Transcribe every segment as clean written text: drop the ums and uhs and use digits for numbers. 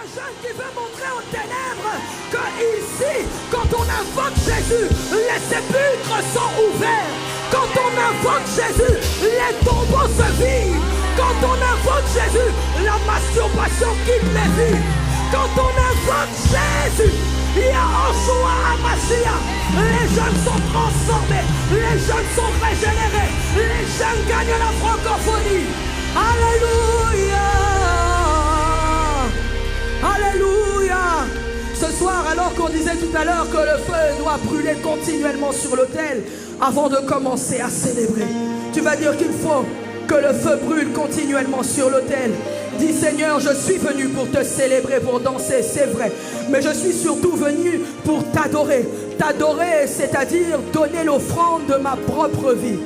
un jeune qui veut montrer aux ténèbres que ici, quand on invoque Jésus, les sépulcres sont ouverts. Quand on invoque Jésus, les tombeaux se vident. Quand on invoque Jésus, la masturbation quitte les vies. Quand on invoque Jésus, il y a Anjoua Amasia. Les jeunes sont transformés, les jeunes sont régénérés, les jeunes gagnent la francophonie. Alléluia. Alléluia. Ce soir, alors qu'on disait tout à l'heure que le feu doit brûler continuellement sur l'autel avant de commencer à célébrer, tu vas dire qu'il faut que le feu brûle continuellement sur l'autel. Dis Seigneur, je suis venu pour te célébrer, pour danser, c'est vrai. Mais je suis surtout venu pour t'adorer. T'adorer, c'est-à-dire donner l'offrande de ma propre vie.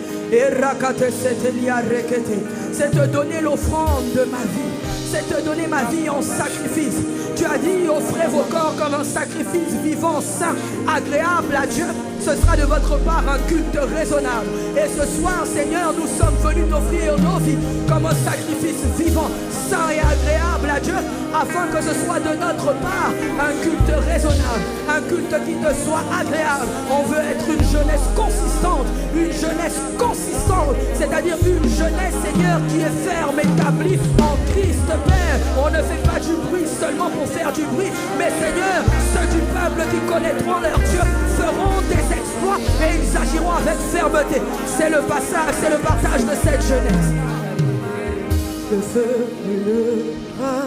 C'est te donner l'offrande de ma vie. C'est te donner ma vie en sacrifice. Tu as dit, offrez vos corps comme un sacrifice vivant, saint, agréable à Dieu. Ce sera de votre part un culte raisonnable. Et ce soir, Seigneur, nous sommes venus t'offrir nos vies comme un sacrifice vivant, saint et agréable à Dieu, afin que ce soit de notre part un culte raisonnable, un culte qui te soit agréable. On veut être une jeunesse consistante, c'est-à-dire une jeunesse, Seigneur, qui est ferme, établie en Christ Père. On ne fait pas du bruit seulement pour faire du bruit, mais Seigneur, ceux du peuple qui connaîtront leur Dieu feront des exploits et ils agiront avec fermeté. C'est le passage, c'est le partage de cette jeunesse. Le feu brûlera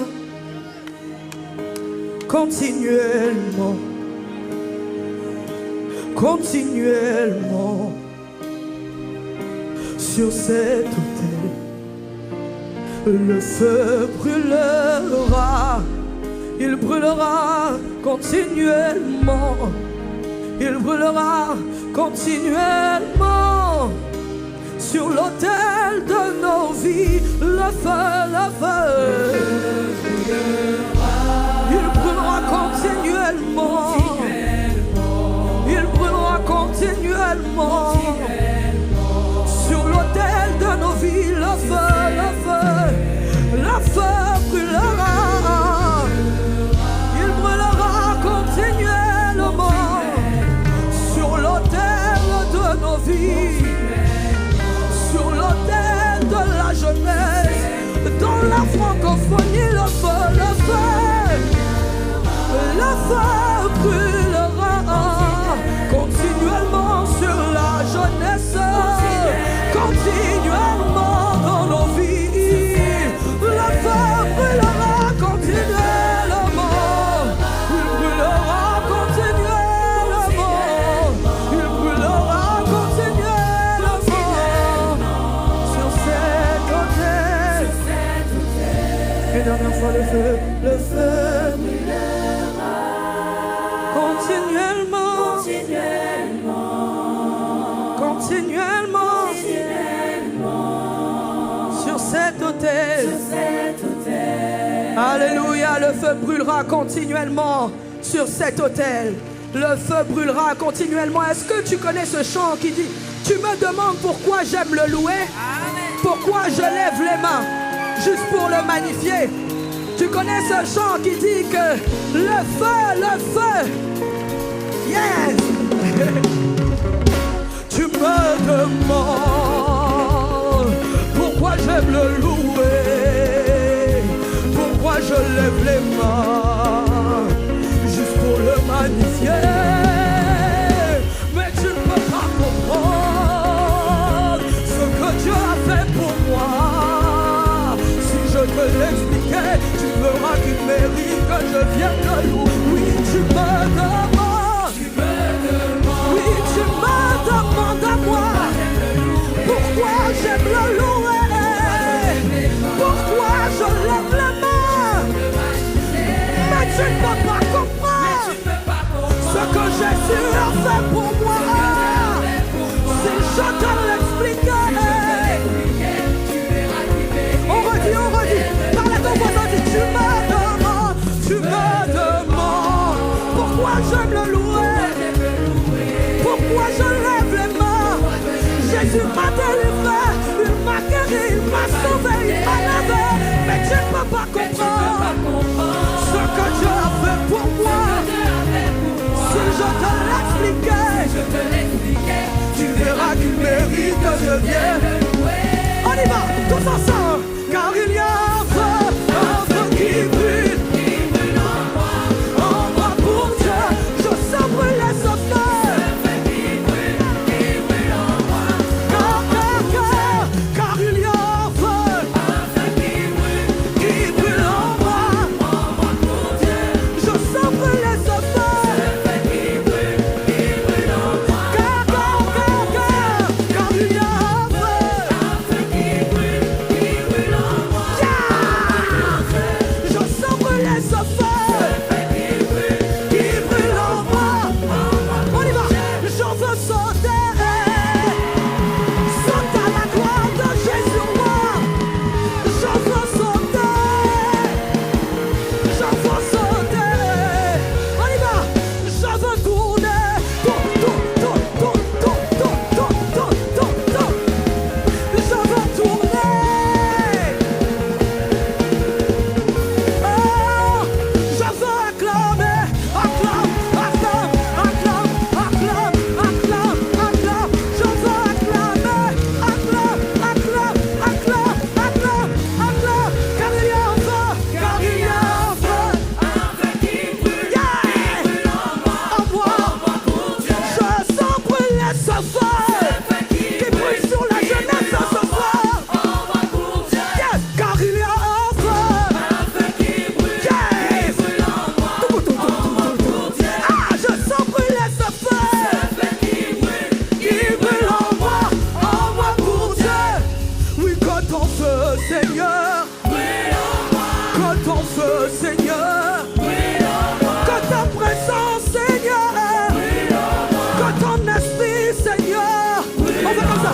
continuellement, continuellement sur cet autel. Le feu brûlera, il brûlera continuellement, il brûlera continuellement sur l'autel de nos vies. Le feu, il brûlera continuellement, il brûlera continuellement sur l'autel de nos vies. Le feu brûlera, il brûlera continuellement sur l'autel de nos vies, sur l'autel de la jeunesse, dans la francophonie. Le feu brûlera continuellement sur la jeunesse, continuellement dans nos vies. Le feu brûlera continuellement, il brûlera continuellement, il brûlera continuellement sur cet autel. Une dernière fois, le feu brûlera continuellement sur cet autel. Alléluia, le feu brûlera continuellement sur cet autel. Le feu brûlera continuellement. Est-ce que tu connais ce chant qui dit, tu me demandes pourquoi j'aime le louer? Pourquoi je lève les mains? Juste pour le magnifier. Tu connais ce chant qui dit que le feu, yes. Tu me demandes pourquoi j'aime le louer, pourquoi je lève les mains, juste pour le magnifier. Mais tu ne peux pas comprendre ce que Dieu a fait pour moi. Si je te l'expliquais, tu feras qu'il mérite que je vienne le louer. Oui, tu me demandes. Oui, tu me demandes à moi pourquoi j'aime le louer, pourquoi je lève les mains. Mais tu ne peux pas comprendre ce que Jésus a fait pour moi. Si je te l'expliquais, on redit, parle à ton voisin, dis tu me demandes feu, Seigneur. Que ta présence, Seigneur. Que ton esprit, Seigneur. On fait comme ça.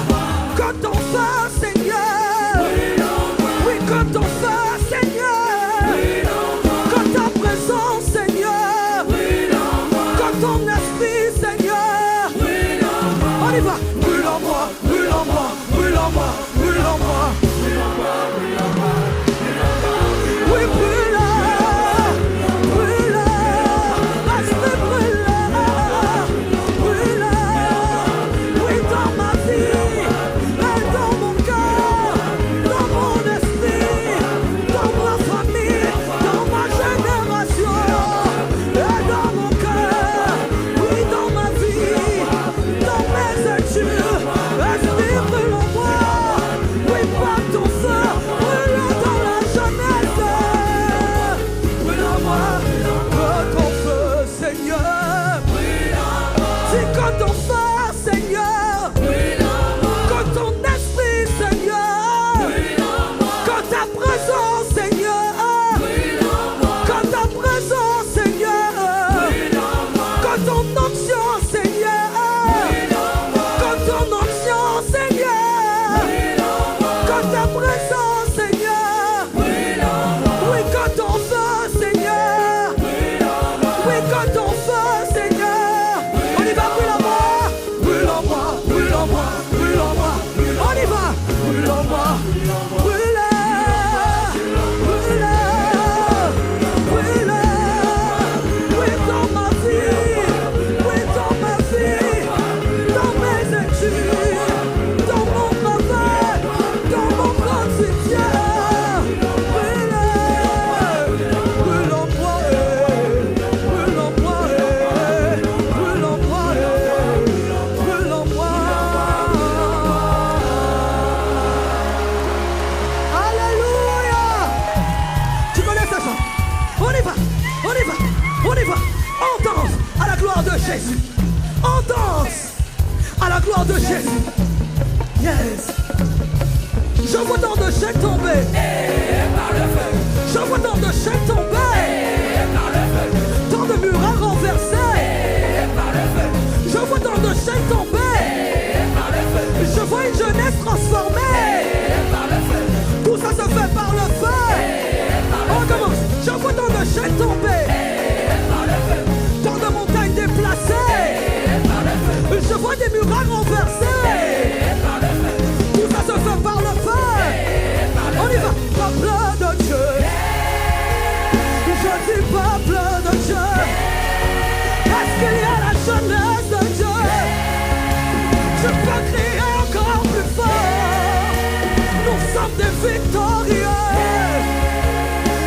Que ton feu, Seigneur. Oui, que ton feu, Seigneur. Que ta présence, Seigneur. Que ton esprit, Seigneur. On y va. Brûle en moi, brûle en moi, brûle en moi, brûle en moi. Oui, brûle, brûle, reste brûle, brûle. Oui, dans ma vie, dans mon cœur, dans mon esprit, dans ma famille, dans ma génération, et dans mon cœur, oui, dans ma vie, dans mes études, esprit brûle en moi, oui, par ton feu, brûle dans la jeunesse, brûle en moi, que ton feu, Seigneur, c'est que ton feu, Seigneur, que ton esprit, Seigneur, que ta présence, Seigneur, que ta présence, Seigneur, que ton onction, Seigneur, que ton onction, Seigneur, que ta présence, Seigneur, oui, que ton feu, Seigneur, oui, que ton feu, Seigneur, on y va, brûle en moi, brûle en moi, brûle en moi, brûle en moi, on y va, brûle en moi, brûle, brûle, brûle, oui, dans ma vie, oui, dans ma vie, dans mes études, dans mon travail, dans mon quotidien, brûle, brûle en moi, brûle en moi, brûle en moi, brûle en moi. Alléluia. Tu connais ça, chant? On y va, on y va, on y va. On danse à la gloire de Jésus. On danse à la gloire de Jésus. Yes. Je vois tant de chaînes tomber. Je vois tant de chaînes tomber. Tant de murs à renverser. Je vois tant de chaînes tomber. Je vois une jeunesse transformée. Tout ça se fait par le feu. On commence. Je vois tant de chaînes tomber. Tant de montagnes déplacées. Je vois des murs à renverser. Tout ça se fait par le feu. On y va. Peuple de Dieu. Je dis peuple de Dieu. Est-ce qu'il y a la jeunesse de Dieu? Je peux crier encore plus fort. Nous sommes des victorieux.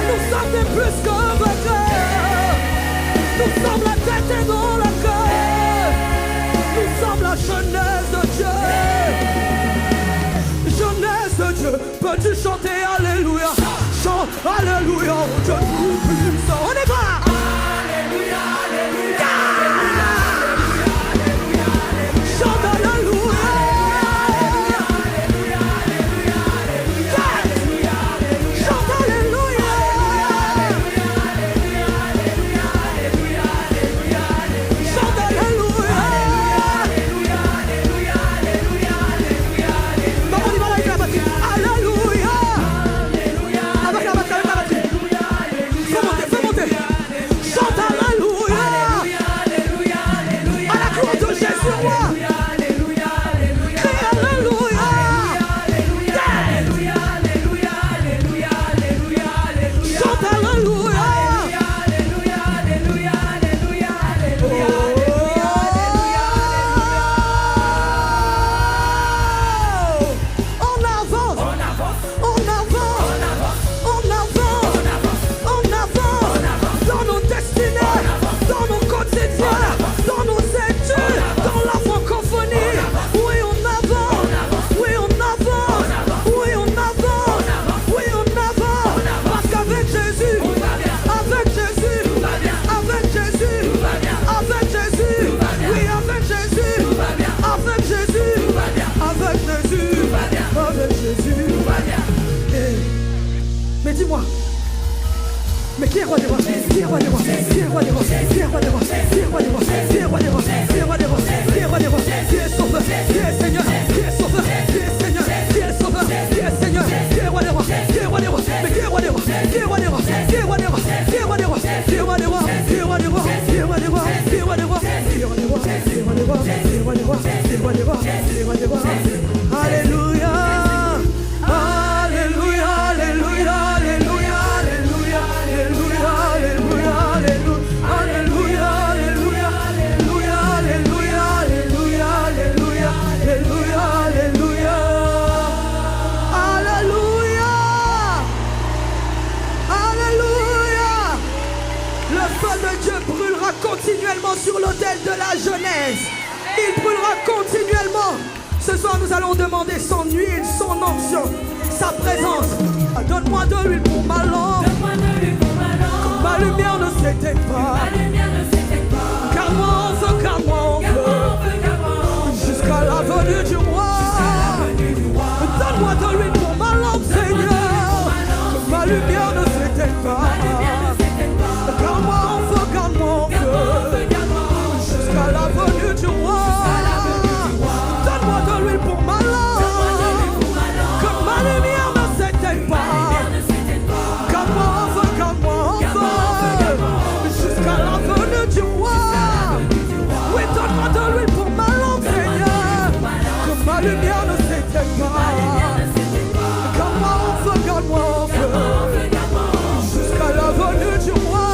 Nous sommes des plus que vainqueurs. Nous sommes la tête et non la queue. Nous sommes la jeunesse de Dieu. Jeunesse de Dieu. Peux-tu chanter Alléluia? Chante Alléluia au Dieu tout-puissant. On y va. Alléluia, Alléluia, Alléluia, Alléluia, Alléluia. Chante Alléluia. Alléluia, Alléluia, Alléluia, Alléluia, Alléluia. Chante Alléluia. Alléluia, Alléluia, Alléluia, Alléluia, Alléluia, Alléluia. Chante Alléluia. Alléluia, Alléluia, Alléluia, Alléluia, Alléluia. Bon, on y va là avec la batterie. Alléluia. Avec la batterie, avec la batterie. Fais monter, fais monter. Chante Alléluia. À la gloire de Jésus, roi. Crie Alléluia. Chante Alléluia. On avance, on avance, on avance, on avance dans nos destinées, dans nos quotidiens, dans nos études, dans la francophonie. Oui, on avance, oui, on avance, oui, on avance, oui, on avance. Parce qu'avec Jésus, Tu es roi des rois, tu es roi des rois, tu es roi des rois, tu es roi des rois, tu es roi des rois, tu es roi des rois, tu es roi des rois, tu es roi des rois, tu es sauveur, tu es Seigneur, tu es sauveur, tu es Seigneur, tu es sauveur, tu es Seigneur, tu es roi des rois, tu es roi des rois, mais tu es roi des rois, tu es roi des rois, tu es roi des rois, tu es roi des rois, tu es roi des rois, tu es roi des rois, tu es roi des rois, tu es roi des rois, tu es roi des rois, tu es roi des rois, tu es roi des rois, tu es roi des rois, tu es roi des rois. Alléluia. Alléluia, alléluia, alléluia, alléluia, alléluia, alléluia, alléluia, alléluia, alléluia, alléluia, alléluia, alléluia, alléluia, alléluia, alléluia, alléluia. Le feu de Dieu brûlera continuellement sur l'autel de la jeunesse. Il brûlera continuellement. Ce soir, nous allons demander son huile, son onction, sa présence. Donne-moi de l'huile pour ma lampe. Que ma lumière ne s'éteigne pas. Garde-moi en feu, garde-moi en feu. Jusqu'à la venue du roi. Donne-moi de l'huile pour ma lampe, Seigneur. Que ma lumière ne s'éteigne pas. Garde-moi en feu, garde-moi en feu. Jusqu'à la venue du roi. Donne-moi de l'huile pour ma lampe. Que ma lumière ne s'éteigne pas. Garde-moi en feu, garde-moi en feu. Jusqu'à la venue du roi. Oui, donne-moi de l'huile pour ma lampe, Seigneur. Que ma lumière ne s'éteigne pas. Garde-moi en feu, garde-moi en feu. Jusqu'à la venue du roi.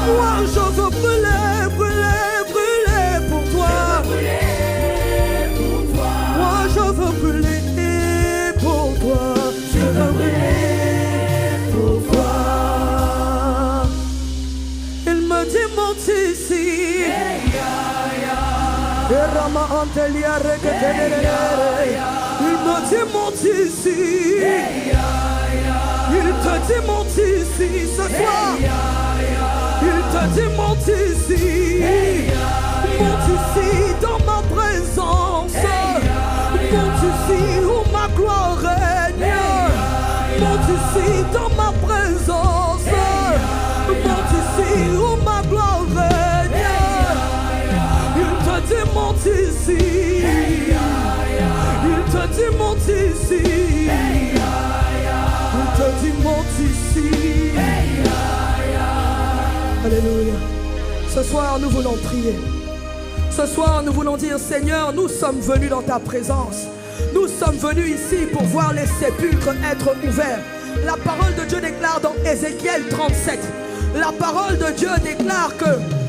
Moi je veux brûler, brûler, brûler pour toi. Moi je veux brûler pour toi. Je veux brûler pour toi. Il me dit monte ici. Il me dit monte ici. Il te dit monte ici ce soir. Il te dit monte ici. Monte ici dans ma présence. Monte ici où ma gloire règne. Monte ici dans ma présence. Monte ici où ma gloire règne. Il te dit monte ici. Il te dit monte ici. Il te dit monte ici. Alléluia. Ce soir, nous voulons prier. Ce soir, nous voulons dire, Seigneur, nous sommes venus dans ta présence. Nous sommes venus ici pour voir les sépulcres être ouverts. La parole de Dieu déclare dans Ézéchiel 37. La parole de Dieu déclare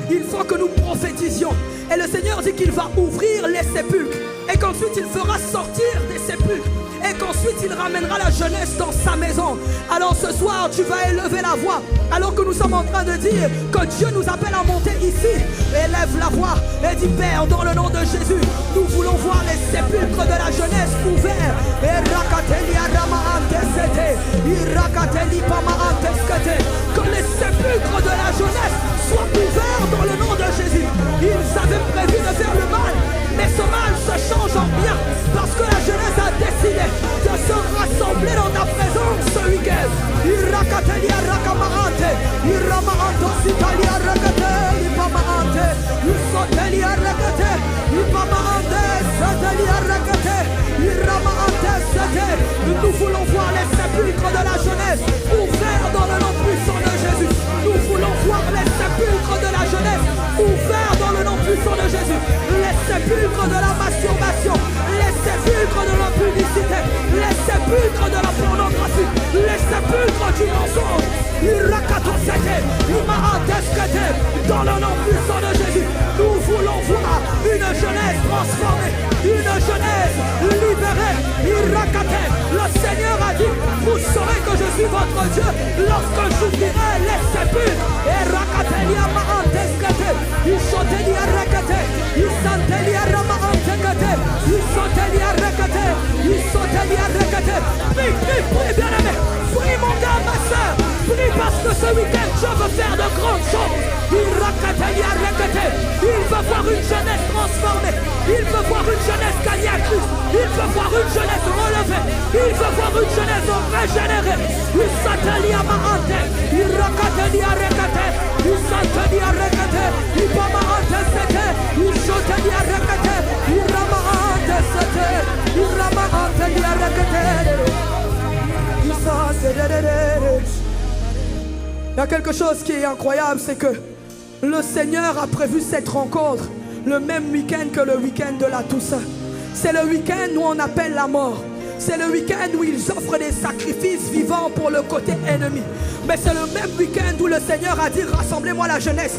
qu'il faut que nous prophétisions. Et le Seigneur dit qu'il va ouvrir les sépulcres. Et qu'ensuite il fera sortir des sépulcres. Et qu'ensuite il ramènera la jeunesse dans sa maison. Alors ce soir tu vas élever la voix. Alors que nous sommes en train de dire que Dieu nous appelle à monter ici. Élève la voix et dis Père, dans le nom de Jésus, nous voulons voir les sépulcres de la jeunesse ouverts. Que les sépulcres de la jeunesse soient ouverts dans le nom de Jésus. Ils avaient prévu de faire le mal, mais ce mal se change en bien parce que la jeunesse a décidé de se rassembler dans ta présence ce week-end. Nous voulons voir les sépulcres de la jeunesse ouverts dans le nom puissant de Jésus. Nous voulons voir les sépulcres de la jeunesse ouverts dans le nom puissant de Jésus. Les sépulcres de la jeunesse transformée, une jeunesse libérée. Le Seigneur a dit, vous saurez que je suis votre Dieu lorsque j'ouvrirai les sépulcres. Et Rakatelia Maanteskate, Isotelia Rekate, Isantelia Ramaantekate, Isotelia Rekate, Isotelia Rekate. Prie, prie, prie, bien-aimé. Prie, mon gars, ma soeur. Prie parce que ce week-end, je veux faire de grandes choses. Il veut voir une jeunesse transformée. Il veut voir une jeunesse gagnée à Christ. Il veut voir une jeunesse relevée. Il veut voir une jeunesse régénérée. Il s'attelie à Maante. Il rakateli à Rekate. Il s'attelie à Rekate. Il va Maante Sete. Il s'attelie à Rekate. Il Ramaante Sete. Il Ramaante à Rekate. Il s'attelie. Il y a quelque chose qui est incroyable, c'est que le Seigneur a prévu cette rencontre le même week-end que le week-end de la Toussaint. C'est le week-end où on appelle la mort. C'est le week-end où ils offrent des sacrifices vivants pour le côté ennemi. Mais c'est le même week-end où le Seigneur a dit, rassemblez-moi la jeunesse.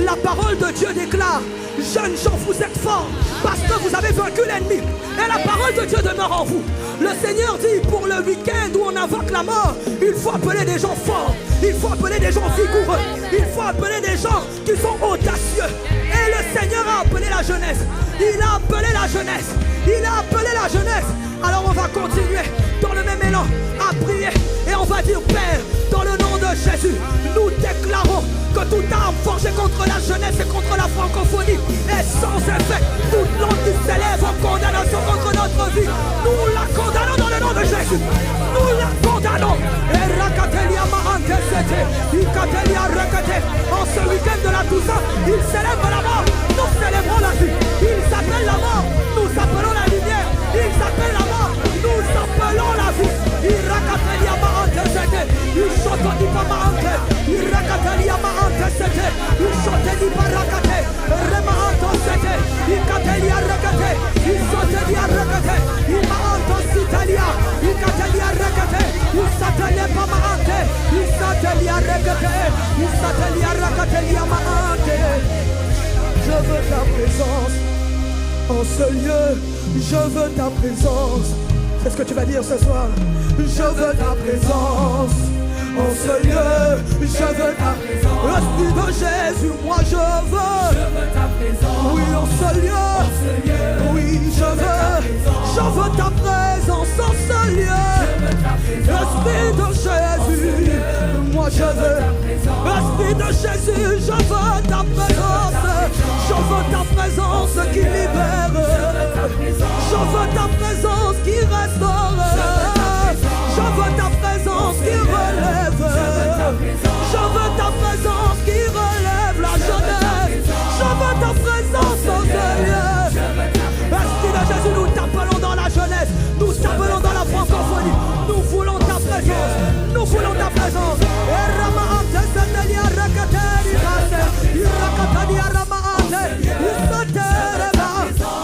La parole de Dieu déclare, jeunes gens, vous êtes forts parce que vous avez vaincu l'ennemi. Et la parole de Dieu demeure en vous. Le Seigneur dit, pour le week-end où on invoque la mort, il faut appeler des gens forts. Il faut appeler des gens vigoureux. Il faut appeler des gens qui sont audacieux. Et le Seigneur a appelé la jeunesse. Il a appelé la jeunesse. Il a appelé la jeunesse. Alors on va continuer dans le même élan à prier. Et on va dire, Père, dans le nom de Jésus, nous déclarons que toute arme forgée contre la jeunesse et contre la francophonie est sans effet. Toute langue qui s'élève en condamnation contre notre vie, nous la condamnons dans le nom de Jésus. Nous la condamnons. En ce week-end de la Toussaint, il célèbre la mort, nous célébrons la vie. Il s'appelle la mort, nous appelons la lumière. Il s'appelle la mort, nous appelons la vie. Il rakatelia maante sete, il choto di pamaante, il rakatelia maante sete, il chote di parakate, remaanto sete, il katelia rakate, il chote di arakate, il maanto sitalia, il katelia rakate, il satelia pamaante, il satelia rakate, il satelia rakatelia maante. Je veux ta présence en ce lieu, je veux ta présence. C'est ce que tu vas dire ce soir. Je veux ta présence en ce lieu. Je veux ta présence. L'Esprit de Jésus, moi je veux ta présence. Oui, en ce lieu. Oui, je veux ta présence en ce lieu. L'Esprit de Jésus, moi je veux. L'Esprit de Jésus, je veux ta présence. Je veux ta présence qui libère. Je veux ta présence qui restaure. Je veux ta présence qui relève. Je veux ta présence qui relève la jeunesse. Je veux ta présence en ce lieu. Esprit de Jésus, nous t'appelons dans la jeunesse. Nous t'appelons dans la francophonie. Nous voulons ta présence. Nous voulons ta présence.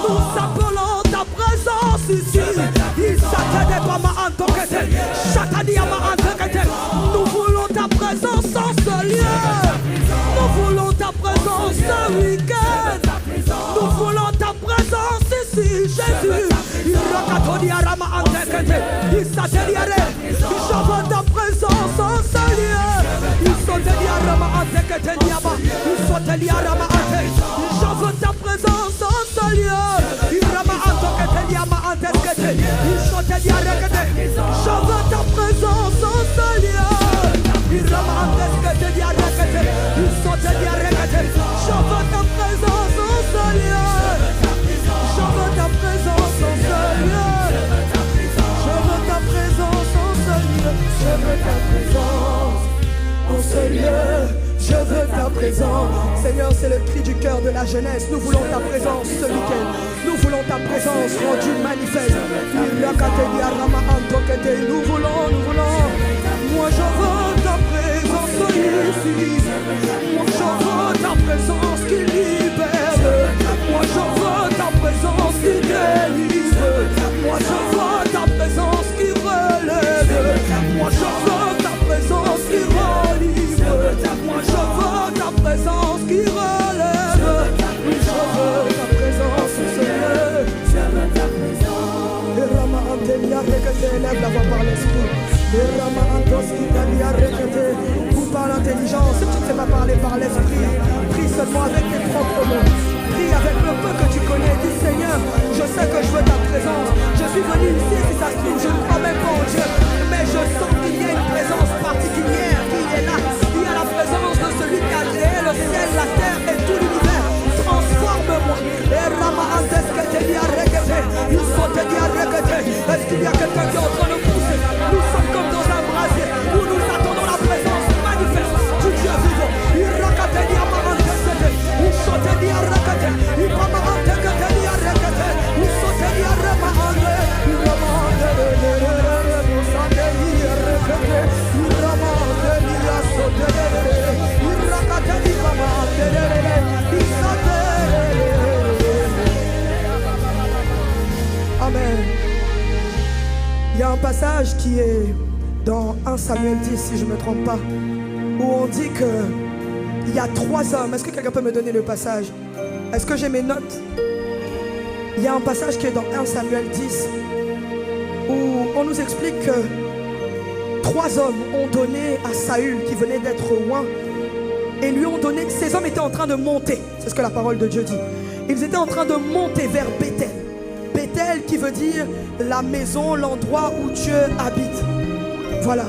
Nous appelons ta présence ici. Nous voulons ta présence en ce lieu. Nous voulons ta présence ce week-end. Nous voulons ta présence ici, Jésus. Je veux ta présence en ce lieu. Je veux ta présence en ce lieu. Je veux ta présence en ce lieu. Je veux ta présence en ce lieu. Je veux ta présence en ce lieu. Je veux ta présence en ce lieu. Je veux ta présence en ce lieu. Je veux ta présence. Seigneur, c'est le cri du cœur de la jeunesse. Nous voulons ta présence ce week-end. Nous voulons ta présence rendue manifeste. Nous voulons. Moi je veux ta présence ici. Moi je veux ta présence qui libère. Moi je veux ta présence qui délivre. Moi je veux ta présence qui relève. Moi je veux ta présence qui relève. Moi je veux ta présence qui relève. Oui, je veux ta présence, Seigneur. élève la voix par l'esprit. Ou par l'intelligence. Si tu ne sais pas parler par l'esprit, prie seulement avec tes propres mots. Prie avec le peu que tu connais. Dis Seigneur, je sais que je veux ta présence. Je suis venu ici, si ça se trouve, je ne crois même pas en Dieu. Mais je sens qu'il y a une présence particulière qui est là. Il y a la présence de celui qui a créé le ciel, la terre et tout l'univers. Transforme-moi. Est-ce qu'il y a quelqu'un qui est en train de pousser? Nous sommes comme dans un brasier où nous attendons la présence manifeste du Dieu vivant. Amen. Il y a un passage qui est dans 1 Samuel 10, si je ne me trompe pas, où on dit que il y a 3 hommes. Est-ce que quelqu'un peut me donner le passage? Est-ce que j'ai mes notes? Il y a un passage qui est dans 1 Samuel 10 où on nous explique que 3 hommes ont donné à Saül, qui venait d'être roi, et lui ont donné. Ces hommes étaient en train de monter, c'est ce que la parole de Dieu dit. Ils étaient en train de monter vers Bethel. Bethel qui veut dire la maison, l'endroit où Dieu habite. Voilà,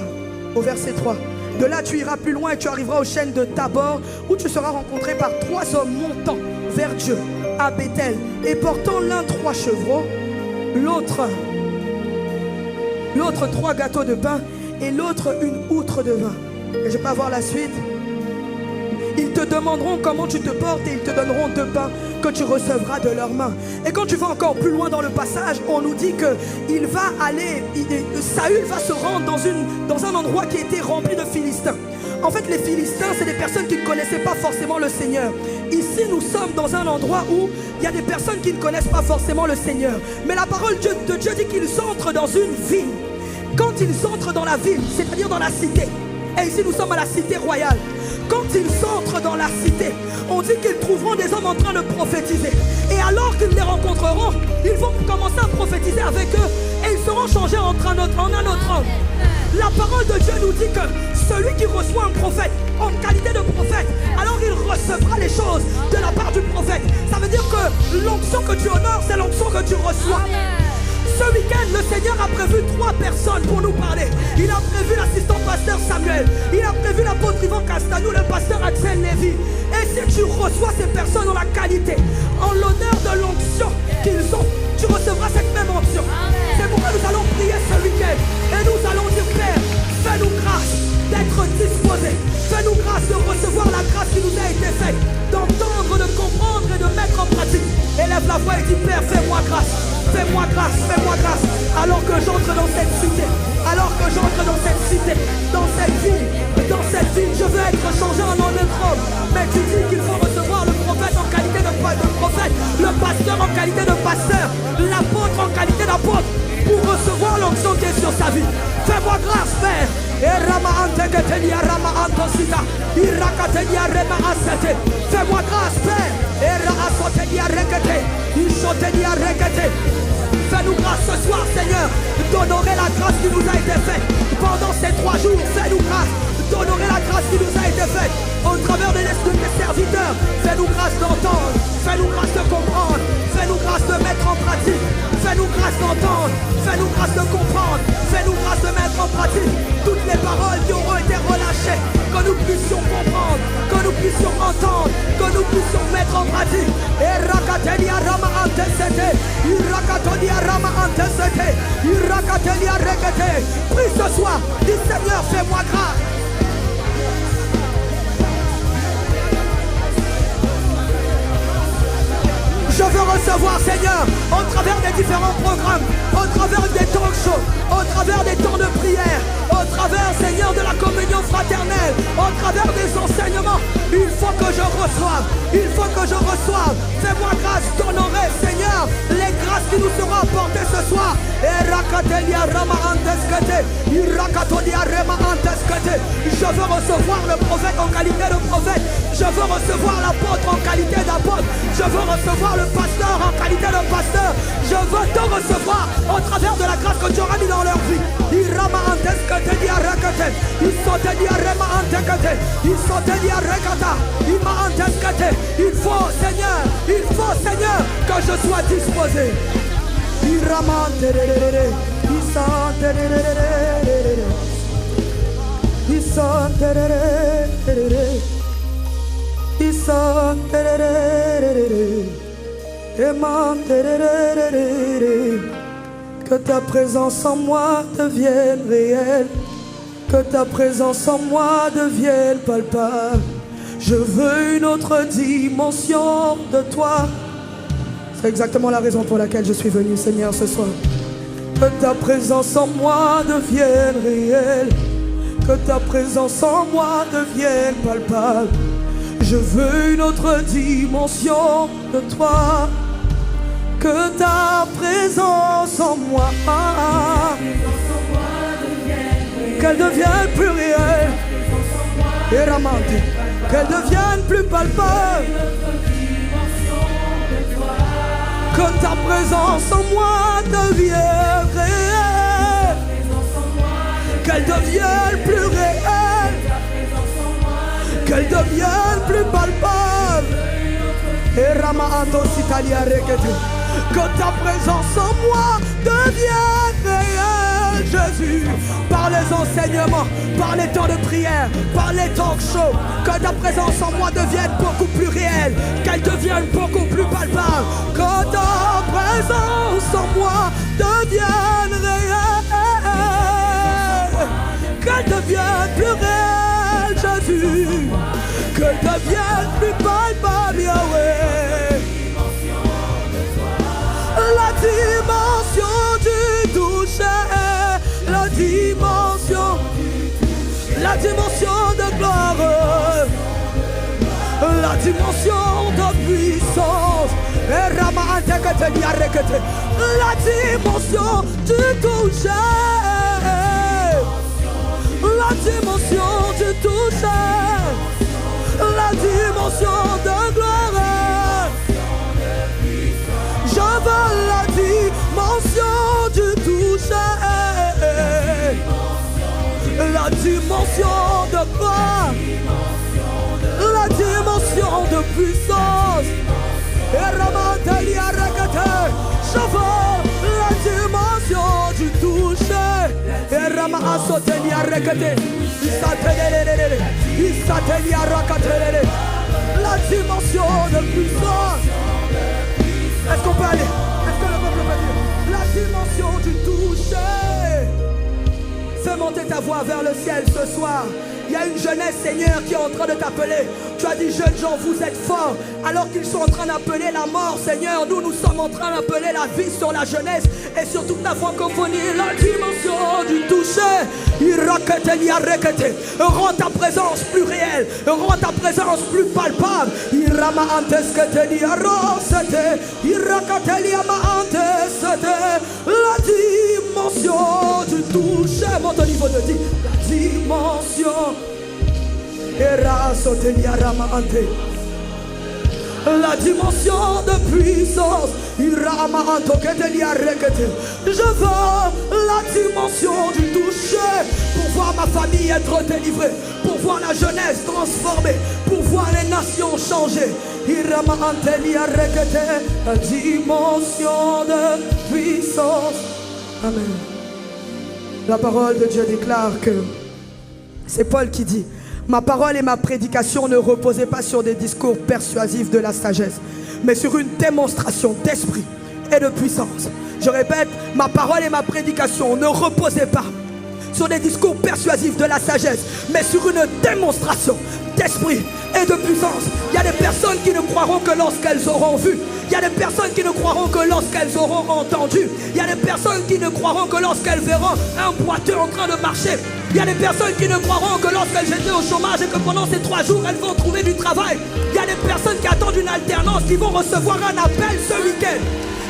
au verset 3. De là tu iras plus loin et tu arriveras aux chênes de Tabor, où tu seras rencontré par 3 hommes montant vers Dieu à Bethel et portant l'un 3 chevreaux, l'autre 3 gâteaux de pain et l'autre une outre de vin. Et je peux avoir la suite. Ils te demanderont comment tu te portes et ils te donneront 2 pains que tu recevras de leurs mains. Et quand tu vas encore plus loin dans le passage, on nous dit que Saül va se rendre dans un endroit qui était rempli de Philistins. En fait, les Philistins, c'est des personnes qui ne connaissaient pas forcément le Seigneur. Ici, nous sommes dans un endroit où il y a des personnes qui ne connaissent pas forcément le Seigneur. Mais la parole de Dieu dit qu'ils entrent dans une ville. Quand ils entrent dans la ville, c'est-à-dire dans la cité, et ici nous sommes à la cité royale. Quand ils entrent dans la cité, on dit qu'ils trouveront des hommes en train de prophétiser. Et alors qu'ils les rencontreront, ils vont commencer à prophétiser avec eux et ils seront changés en un autre homme. La parole de Dieu nous dit que celui qui reçoit un prophète en qualité de prophète, alors il recevra les choses de la part du prophète. Ça veut dire que l'onction que tu honores, c'est l'onction que tu reçois. Ce week-end, le Seigneur a prévu 3 personnes pour nous parler. Il a prévu l'assistant pasteur Samuel. Il a prévu l'apôtre Yvan Castanou, le pasteur Axel Lévy. Et si tu reçois ces personnes en la qualité, en l'honneur de l'onction qu'ils ont, tu recevras cette même onction. C'est pourquoi nous allons prier ce week-end. Et nous allons dire, Père, fais-nous grâce d'être disposés. Fais-nous grâce de recevoir la grâce qui nous a été faite, d'entendre, de comprendre et de mettre en pratique. Élève la voix et dis, Père, fais-moi grâce. Fais-moi grâce, fais-moi grâce. Alors que j'entre dans cette cité, dans cette ville, je veux être changé en un autre homme. Mais tu dis qu'il faut recevoir le prophète en qualité de prophète, le pasteur en qualité de pasteur, l'apôtre en qualité d'apôtre, pour recevoir l'onction qui est sur sa vie. Fais-moi grâce, Père. Fais-moi grâce, Père. Fais-nous grâce ce soir, Seigneur, d'honorer la grâce qui nous a été faite pendant ces 3 jours. Fais-nous grâce d'honorer la grâce qui nous a été faite au travers de tes serviteurs. Fais-nous grâce d'entendre, fais-nous grâce de comprendre, fais-nous grâce de mettre en pratique, fais-nous grâce d'entendre, fais-nous grâce de comprendre, fais-nous grâce de mettre en pratique toutes les paroles qui auront été relâchées, que nous puissions comprendre, que nous puissions entendre, que nous puissions mettre en pratique. Prie ce soir, dis Seigneur, fais-moi grâce. Je veux recevoir, Seigneur, au travers des différents programmes, au travers des talk shows, au travers des temps de prière, au travers, Seigneur, de la communion fraternelle, au travers des enseignements. Il faut que je reçoive. Fais-moi grâce d'honorer, Seigneur, les grâces qui nous seront apportées ce soir. Je veux recevoir le prophète en qualité de prophète. Je veux recevoir l'apôtre en qualité d'apôtre. Je veux recevoir le pasteur en qualité de pasteur. Je veux te recevoir au travers de la grâce que tu auras mis dans dans leur vie. Il faut, Seigneur, que je sois disposé. Que ta présence en moi devienne réelle, que ta présence en moi devienne palpable. Je veux une autre dimension de toi. C'est exactement la raison pour laquelle je suis venu, Seigneur, ce soir. Que ta présence en moi devienne réelle, que ta présence en moi devienne palpable. Je veux une autre dimension de toi. Que ta présence en moi, qu'elle devienne plus réelle, qu'elle devienne plus palpable. Que ta présence en moi devienne réelle, qu'elle devienne plus réelle, qu'elle devienne plus palpable. Que ta présence en moi devienne réelle, Jésus, par les enseignements, par les temps de prière, par les talk shows. Que ta présence en moi devienne beaucoup plus réelle, qu'elle devienne beaucoup plus palpable. Que ta présence en moi devienne réelle, qu'elle devienne plus réelle, Jésus, qu'elle devienne plus palpable, Yahweh. La dimension du toucher, la dimension de gloire, la dimension de puissance, la dimension du toucher, la dimension du toucher, la dimension de gloire. Je veux la dimension du toucher, la dimension de gloire, la dimension de puissance. Je veux la dimension du toucher, la dimension de puissance. Est-ce qu'on peut aller? Est-ce que le peuple peut dire? La dimension du toucher. Fais monter ta voix vers le ciel ce soir. Il y a une jeunesse, Seigneur, qui est en train de t'appeler. Tu as dit, jeunes gens, vous êtes forts. Alors qu'ils sont en train d'appeler la mort, Seigneur, nous sommes en train d'appeler la vie sur la jeunesse et sur toute la francophonie. La dimension du toucher. Rends ta présence plus réelle. Rends ta présence plus palpable. La dimension du toucher. Monte au niveau de Dieu. La dimension. La dimension de puissance. Je veux la dimension du toucher pour voir ma famille être délivrée, pour voir la jeunesse transformée, pour voir les nations changer. La dimension de puissance. Amen. La parole de Dieu déclare que c'est Paul qui dit: ma parole et ma prédication ne reposaient pas sur des discours persuasifs de la sagesse, mais sur une démonstration d'esprit et de puissance. Je répète, ma parole et ma prédication ne reposaient pas sur des discours persuasifs de la sagesse, mais sur une démonstration d'esprit et de puissance. Il y a des personnes qui ne croiront que lorsqu'elles auront vu. Il y a des personnes qui ne croiront que lorsqu'elles auront entendu. Il y a des personnes qui ne croiront que lorsqu'elles verront un boiteux en train de marcher. Il y a des personnes qui ne croiront que lorsqu'elles étaient au chômage et que pendant ces 3 jours, elles vont trouver du travail. Il y a des personnes qui attendent une alternance, qui vont recevoir un appel ce week-end.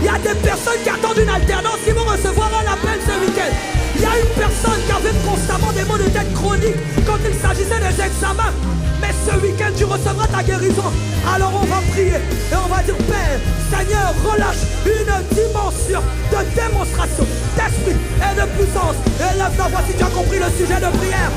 Il y a des personnes qui attendent une alternance, qui vont recevoir un appel ce week-end. Il y a une personne qui avait constamment des maux de tête chroniques quand il s'agissait des examens. Mais ce week-end, tu recevras ta guérison. Alors on va prier et on va dire: Père, Seigneur, relâche une dimension dimension de démonstration d'esprit et de puissance. Élève ta voix si tu as compris le sujet de prière.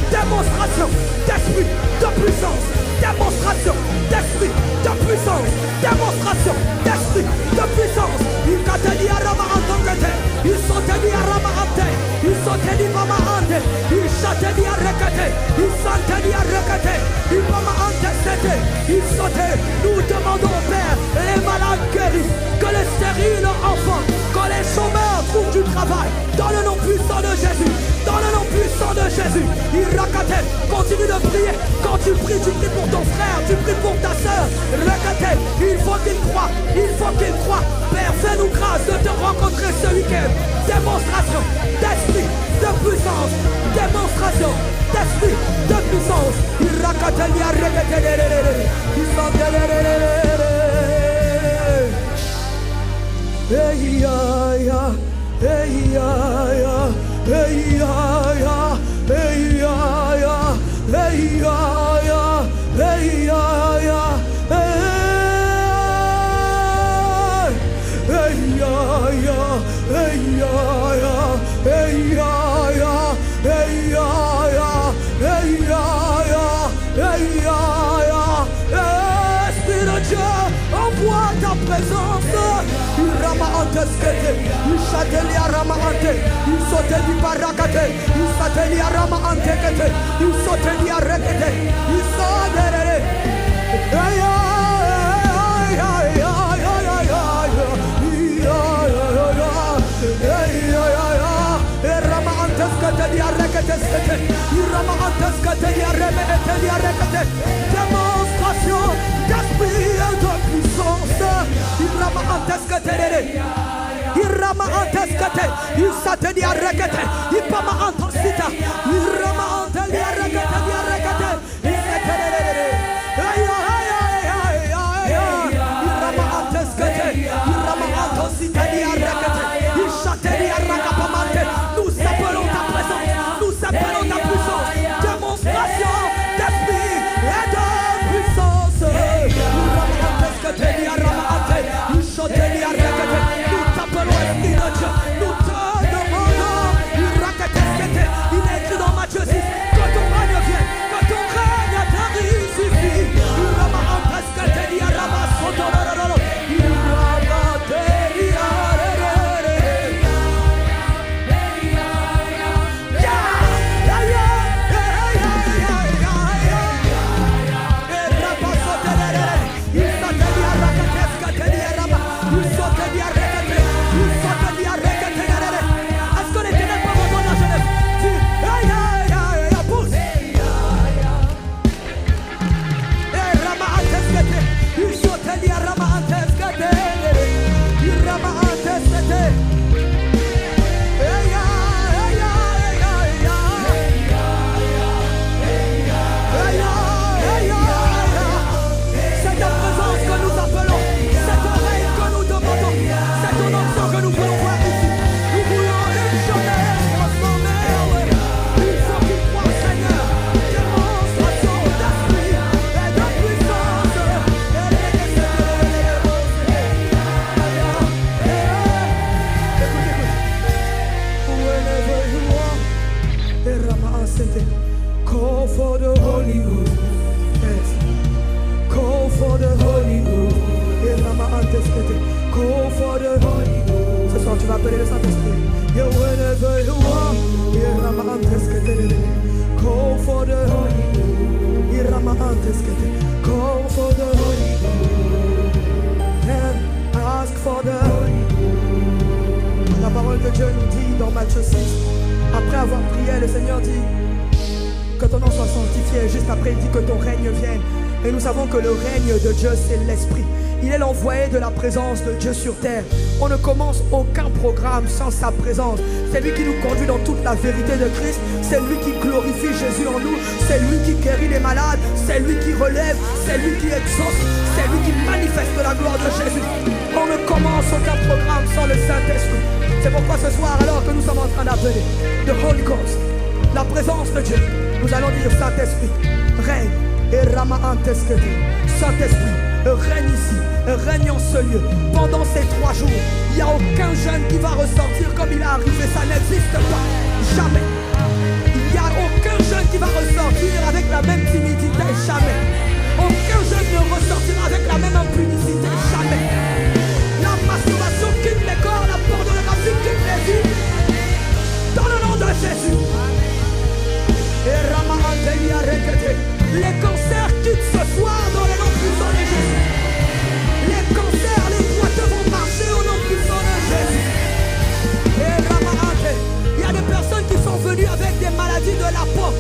Démonstration d'esprit de puissance. Démonstration d'esprit de puissance. Démonstration d'esprit de puissance. Il sont nous demandons au Père, les malades guéris, que les stériles enfants, que les chômeurs trouvent du travail, dans le nom puissant de Jésus, dans le nom puissant de Jésus. Continue de prier. Quand tu pries pour ton frère, tu pries pour ta soeur. Il faut qu'il croie, il faut qu'il croie. Père, fais-nous grâce de te rencontrer ce week-end. Démonstration d'esprit, de puissance. Démonstration d'esprit, de puissance. Esprit de Dieu, envoie ta présence. Il châtelia rama ante, il saute du paracate, il satelia rama ante, il saute du arrêté, il saute. Démonstration d'esprit et de puissance. Il rama antescate, il s'attend à regretter, il pama antosita, il rama anteli à regretter, il rama antescate, il rama antosita, il châtelet à ragapamante. Nous appelons ta présence, nous appelons ta puissance, démonstration d'esprit et de puissance. Il rama antescate, il rama ante, il châtelet à regretter. Esprit de Dieu, nous te demandons, il est écrit dans Matthieu 6, que ton règne vienne, que ton règne t'arrive, suffit. Il rama en presque te dit à rama sotororo, il rama te dit à call for the Holy Ghost. Yes. Call for the Holy Ghost. Call for the Holy Ghost. Ce soir tu vas appeler le Saint-Esprit. Yeah, whenever you want. Call for the Holy Ghost. Call for the Holy Ghost. And ask for the Holy Ghost. La parole de Dieu nous dit dans Matthieu 6. Après avoir prié, le Seigneur dit que ton nom soit sanctifié. Juste après, il dit que ton règne vienne. Et nous savons que le règne de Dieu, c'est l'Esprit. Il est l'envoyé de la présence de Dieu sur terre. On ne commence aucun programme sans sa présence. C'est lui qui nous conduit dans toute la vérité de Christ. C'est lui qui glorifie Jésus en nous. C'est lui qui guérit les malades. C'est lui qui relève. C'est lui qui exauce. C'est lui qui manifeste la gloire de Jésus. On ne commence aucun programme sans le Saint-Esprit. C'est pourquoi ce soir, alors que nous sommes en train d'appeler the Holy Ghost, la présence de Dieu, nous allons dire Saint-Esprit, règne, Et Rama Anteskete. Saint-Esprit, règne ici, règne en ce lieu. Pendant ces 3 jours, il n'y a aucun jeune qui va ressortir comme il est arrivé. Ça n'existe pas. Jamais. Il n'y a aucun jeune qui va ressortir avec la même timidité. Jamais. Aucun jeune ne ressortira avec la même impunité. Jamais. La masturbation quitte les corps, la pornographie quitte les vies. Dans le nom de Jésus. Et Rama Antelia Rekete. Les cancers quittent ce soir dans le nom puissant de Jésus. Les cancers, les boiteux vont marcher au nom puissant de Jésus. Et Rama Ante. Il y a des personnes qui sont venues avec des maladies de la peau.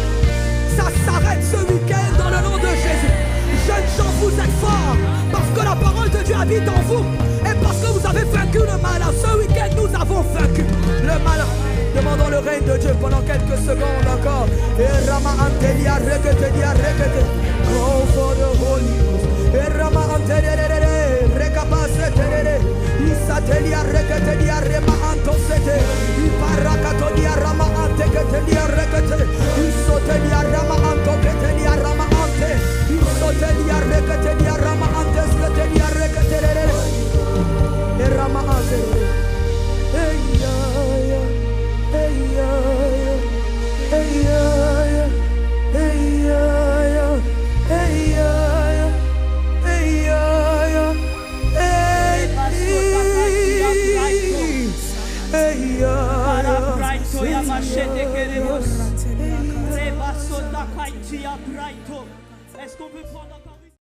Ça s'arrête ce week-end dans le nom de Jésus. Jeunes gens, vous êtes forts parce que la parole de Dieu habite en vous et parce que vous avez vaincu le mal. Ce week-end, nous avons vaincu le mal. Demandons le règne de Dieu pendant quelques secondes encore. Et Rama Antelia Rekete. Go for the Holy